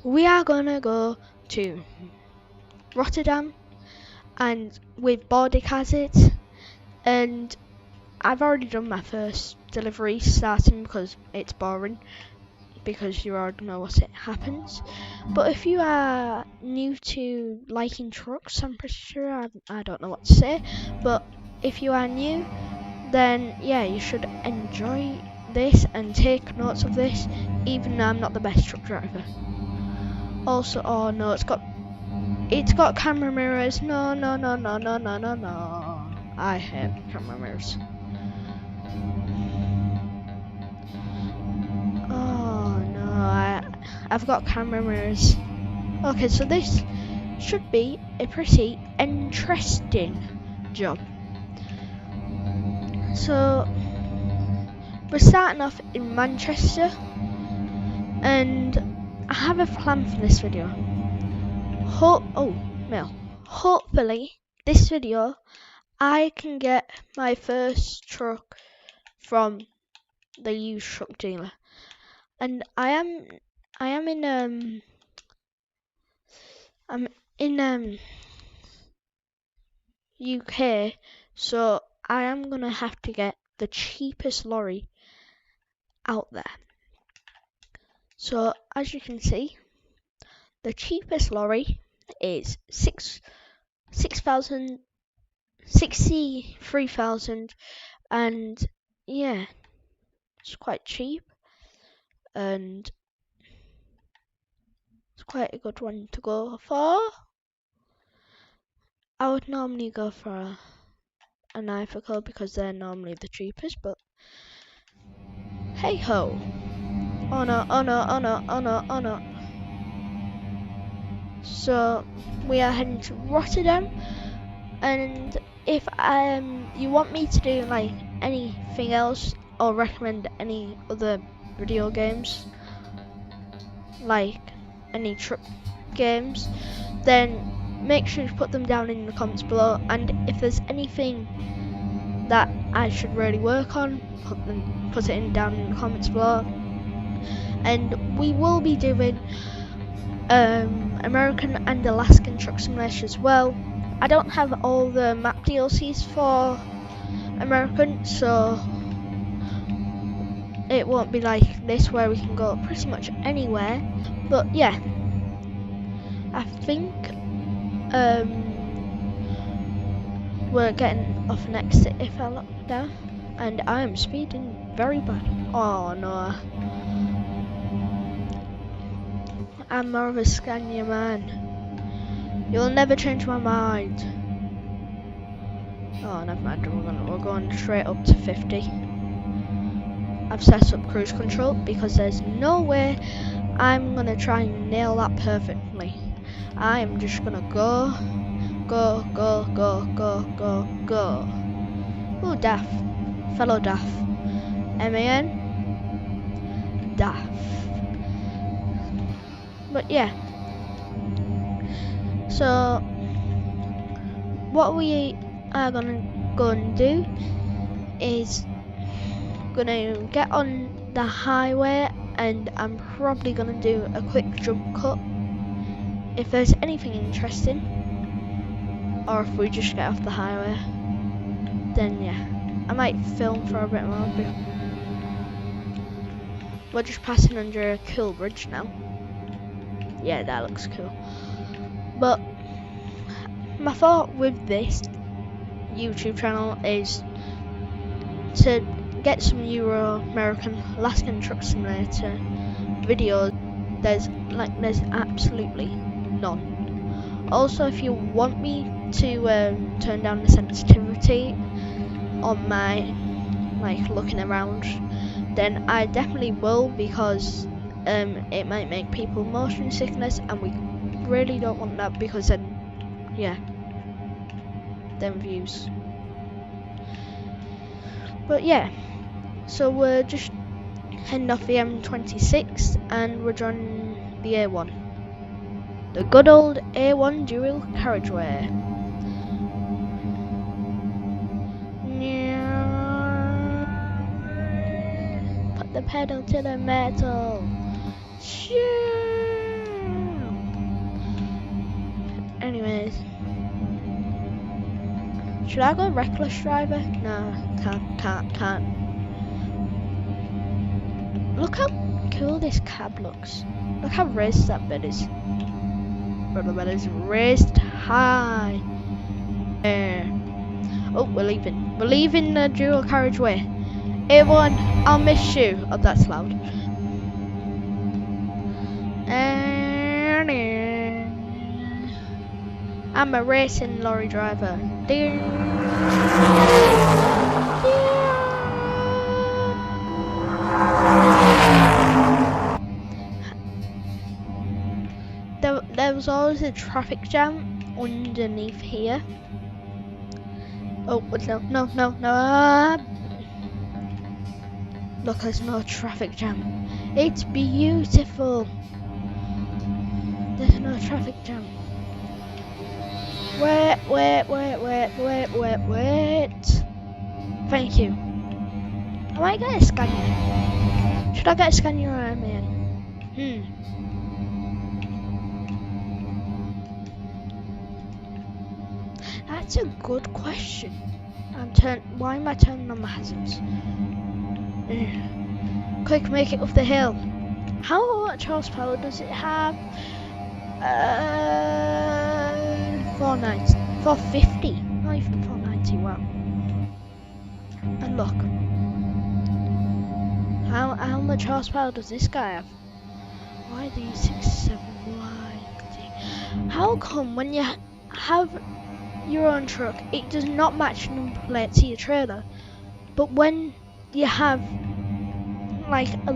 we are gonna go to Rotterdam and with Bordic has it, and I've already done my first delivery starting because it's boring, because you already know what it happens. But if you are new to liking trucks, I'm pretty sure, I don't know what to say, but if you are new, then yeah, you should enjoy this and take notes of this, even though I'm not the best truck driver. Also, oh no, it's got camera mirrors. No. I hate camera mirrors. Oh no, I've got camera mirrors. Okay, so this should be a pretty interesting job. So we're starting off in Manchester, and I have a plan for this video. Hopefully this video I can get my first truck from the used truck dealer, and I'm in UK, so I am gonna have to get the cheapest lorry out there. So as you can see, the cheapest lorry is 63,000, and yeah, it's quite cheap, and it's quite a good one to go for. I would normally go for an Ifico because they're normally the cheapest, but hey ho. Oh no. So we are heading to Rotterdam, and if you want me to do like anything else or recommend any other video games, like any truck games, then make sure to put them down in the comments below. And if there's anything that I should really work on, put it down in the comments below. And we will be doing American and Alaskan Truck Simulator as well. I don't have all the map DLCs for American, so it won't be like this where we can go pretty much anywhere. But yeah, I think we're getting off an exit if I look down, and I am speeding very bad. Oh no, I'm more of a Scania man. You'll never change my mind. Oh, never mind, we're going straight up to 50. I've set up cruise control because there's no way I'm gonna try and nail that perfectly. I am just gonna go. Ooh, Daff. Fellow Daff. MAN. Daff. But yeah. So what we are gonna go and do is gonna get on the highway, and I'm probably gonna do a quick jump cut if there's anything interesting, or if we just get off the highway, then yeah, I might film for a bit more. We're just passing under a cool bridge now. Yeah, that looks cool. But my thought with this YouTube channel is to get some Euro American Alaskan Truck Simulator videos. There's absolutely none. Also, if you want me to turn down the sensitivity on my looking around, then I definitely will, because it might make people motion sickness, and we really don't want that, because then yeah, them views. But yeah, so we're just heading off the M26 and we're joining the A1, the good old A1 dual carriageway. Put the pedal to the metal. Shoo. Anyways. Should I go reckless driver? No, can't. Look how cool this cab looks. Look how raised that bed is. But the bed is raised high. Oh, we're leaving. We're leaving the dual carriageway. A1, I'll miss you. Oh, that's loud. I'm a racing lorry driver. There was always a traffic jam underneath here. Oh, no. Look, there's no traffic jam. It's beautiful. There's no traffic jam. Wait. Thank you. I might get a Scania. Should I get a Scania or a man? That's a good question. Why am I turning on my hazards? Quick, make it up the hill. How much horsepower does it have? 450. Not even 490. Wow. And look. How much horsepower does this guy have? Why are these 67? How come when you have your own truck, it does not match number plate to your trailer, but when you have like a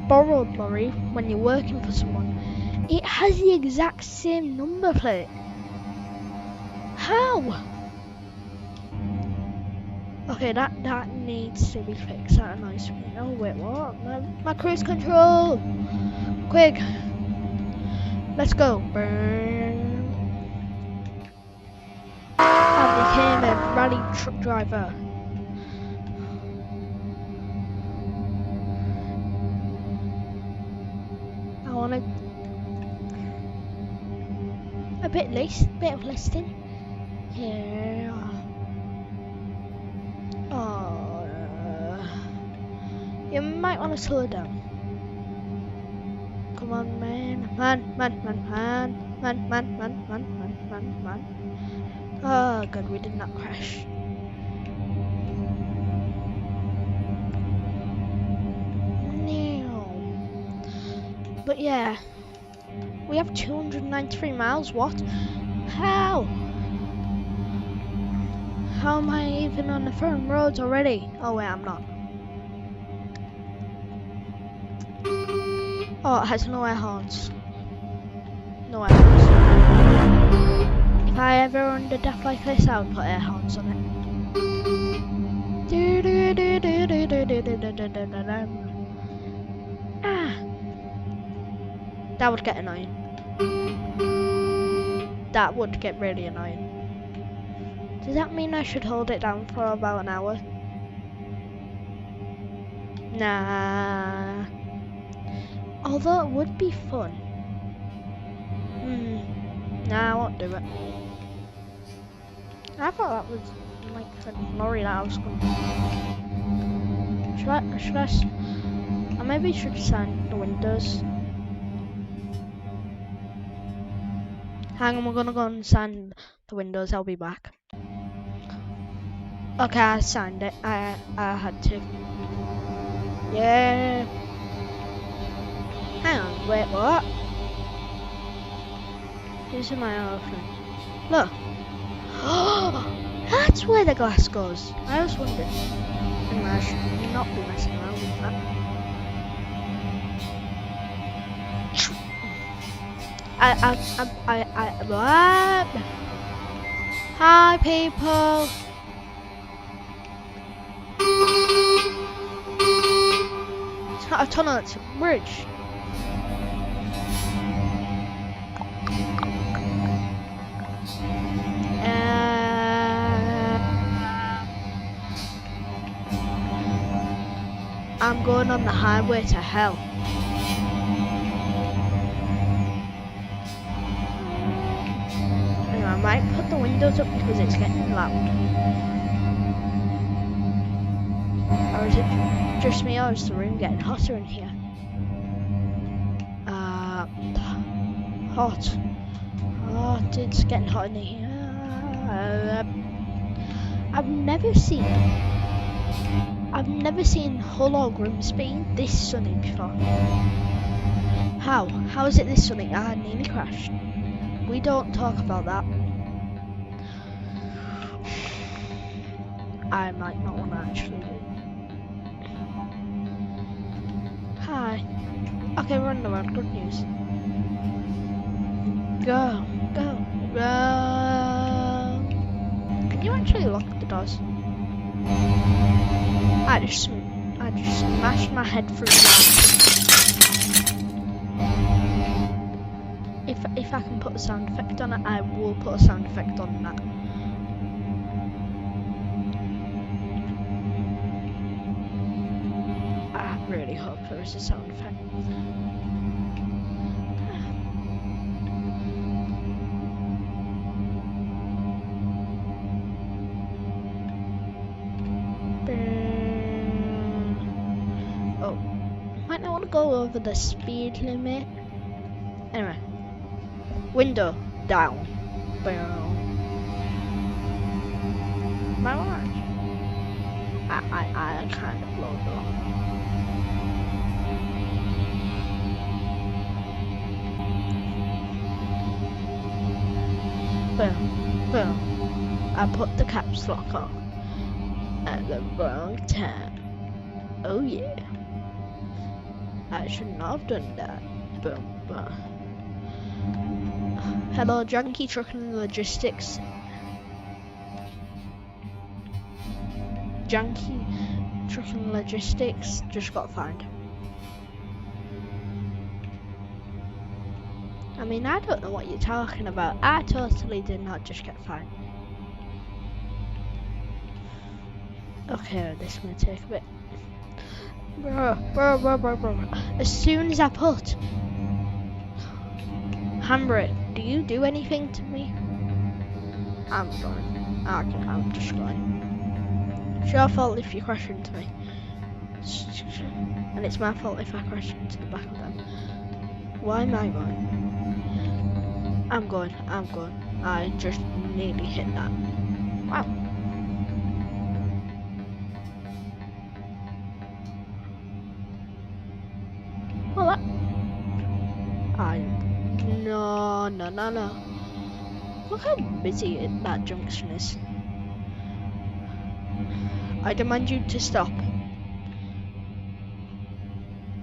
borrowed lorry when you're working for someone, it has the exact same number plate? How? Okay, that needs to be fixed. That annoys me. Oh wait, what? My cruise control! Quick! Let's go. I became a rally truck driver. I want a bit of listing. Yeah. Oh. You might want to slow down. Come on, man. Oh god, we did not crash. No. But yeah, we have 293 miles. What? How? How am I even on the firm roads already? Oh wait, I'm not. Oh, it has no air horns. No air horns. If I ever under death like this, I would put air horns on it. That would get annoying. That would get really annoying. Does that mean I should hold it down for about an hour? Nah. Although it would be fun. Nah, I won't do it. I thought that was like the lorry that I was going to. Should I maybe should sign the windows. Hang on, we're gonna go and sign the windows. I'll be back. Okay, I signed it. I had to. Yeah. Hang on, wait, what? These are my other friends. Look. That's where the glass goes. I was wondering. Anyway, I should not be messing around with that. What? Hi, people. It's not a tunnel, it's a bridge. I'm going on the highway to hell. might put the windows up because it's getting loud. Or is it just me, or is the room getting hotter in here? Hot. Hot, it's getting hot in here. I've never seen Hull or Grimsby this sunny before. How? How is it this sunny? I nearly crashed. We don't talk about that. I might not want to actually do. Hi. Okay, we're on the road. Good news. Go. Can you actually lock the doors? I just smashed my head through that. If I can put a sound effect on it, I will put a sound effect on that. I really hope there is a sound effect. Oh, might not want to go over the speed limit. Anyway, window down. Boom. My watch. I kind of blow it off. Boom. I put the caps lock on at the wrong time. Oh yeah. I should not have done that. Boom. Hello, Junkie Trucking Logistics. Junkie Trucking Logistics just got fined. I mean, I don't know what you're talking about. I totally did not just get fined. Okay, this is gonna take a bit. Bro. As soon as I put handbrake, do you do anything to me? I'm going. I'm just going. It's your fault if you crash into me. And it's my fault if I crash into the back of them. Why am I going? I'm going. I just nearly hit that. Wow. Well, that... No. Look how busy that junction is. I demand you to stop.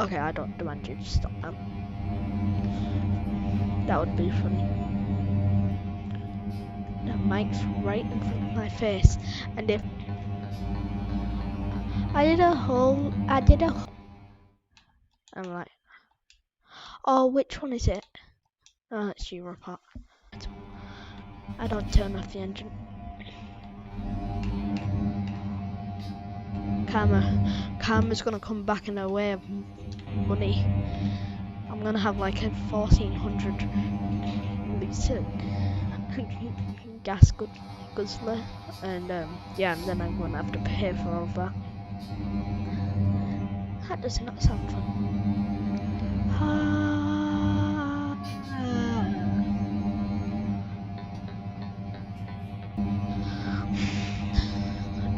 Okay, I don't demand you to stop now. That would be funny. The mic's right in front of my face, and if I did a I'm like, oh, which one is it? Oh, it's Europart. I don't turn off the engine. Karma's gonna come back in a way of money. I'm gonna have like a 1,400 litre gas guzzler, and yeah, and then I'm gonna have to pay for all of that. That does not sound fun.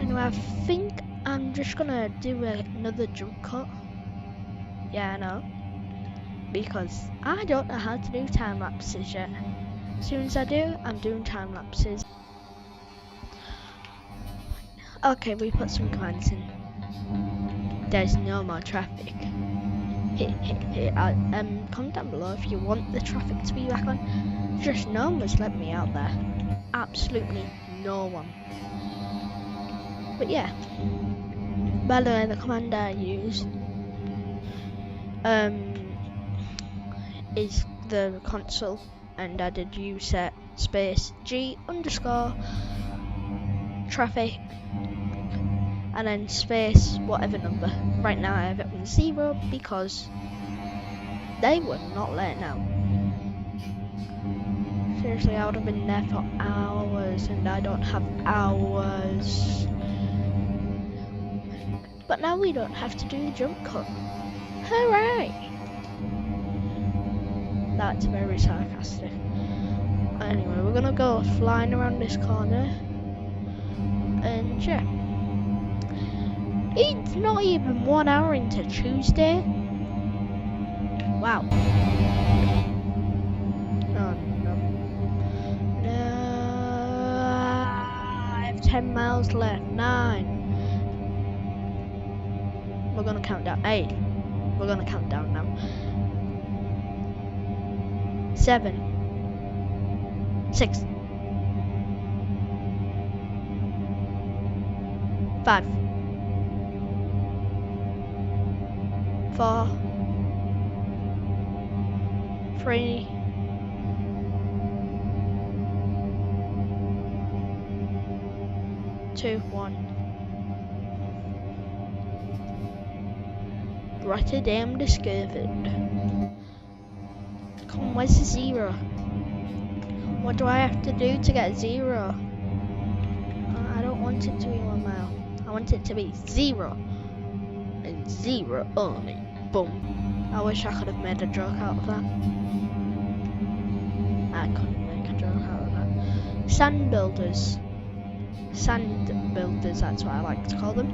Anyway, I think I'm just gonna do another jump cut. Yeah, I know. Because I don't know how to do time lapses yet. As soon as I do, I'm doing time lapses. Okay, we put some commands in. There's no more traffic. Comment down below if you want the traffic to be back on. Just no one's let me out there. Absolutely no one. But yeah. By the way, the command I use is the console, and I did uset space G underscore traffic and then space whatever number. Right now I have it on 0 because they were not letting out. Seriously, I would have been there for hours, and I don't have hours. But now we don't have to do the jump cut. Hooray! That's very sarcastic. Anyway, we're gonna go flying around this corner. And yeah. It's not even 1 hour into Tuesday. Wow. Oh no. No. I have 10 miles left. 9. We're gonna count down. 8. We're gonna count down now. 7. 6. 5. 4. 3. 2. 1. Rotterdam discovered. Come on, where's the 0? What do I have to do to get 0? I don't want it to be 1 mile. I want it to be 0. And 0 only. Boom. I wish I could have made a joke out of that. I couldn't make a joke out of that. Sand builders. Sand builders, that's what I like to call them.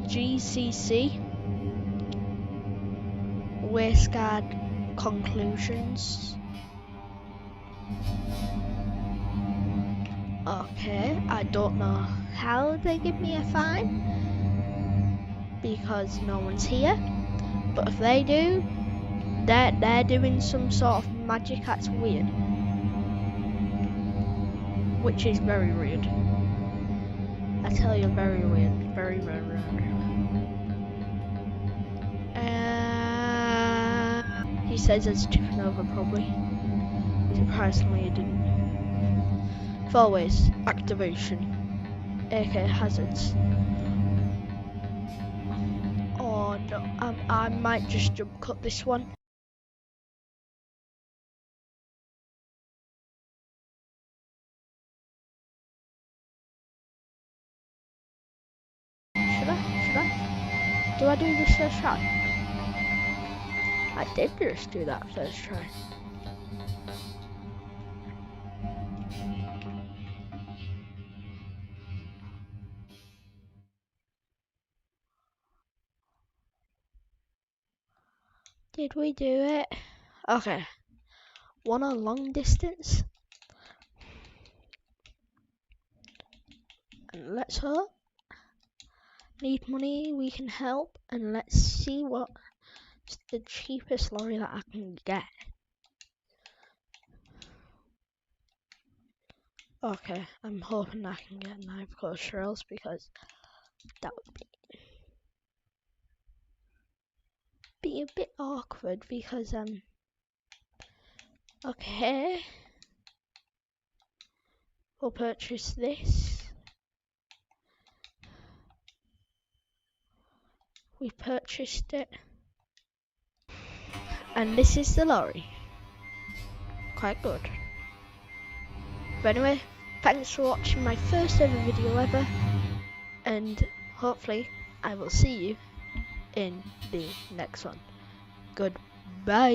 WGCC. Wasteguard conclusions. Okay, I don't know how they give me a fine because no one's here, but if they do, they're doing some sort of magic that's weird, which is very weird. I tell you, very weird, very weird. He says it's tipping over probably. Surprisingly, it didn't. 4 ways activation. AK hazards. Oh no, I might just jump cut this one. Should I? Do I do this first try? I did just do that first try. Did we do it? Okay. One on long distance. And let's hope. Need money, we can help. And let's see what's the cheapest lorry that I can get. Okay, I'm hoping I can get knife close rails because that would be a bit awkward because okay, we'll purchase this. We purchased it, and this is the lorry. Quite good. But anyway, thanks for watching my first ever video ever, and hopefully I will see you in the next one. Goodbye.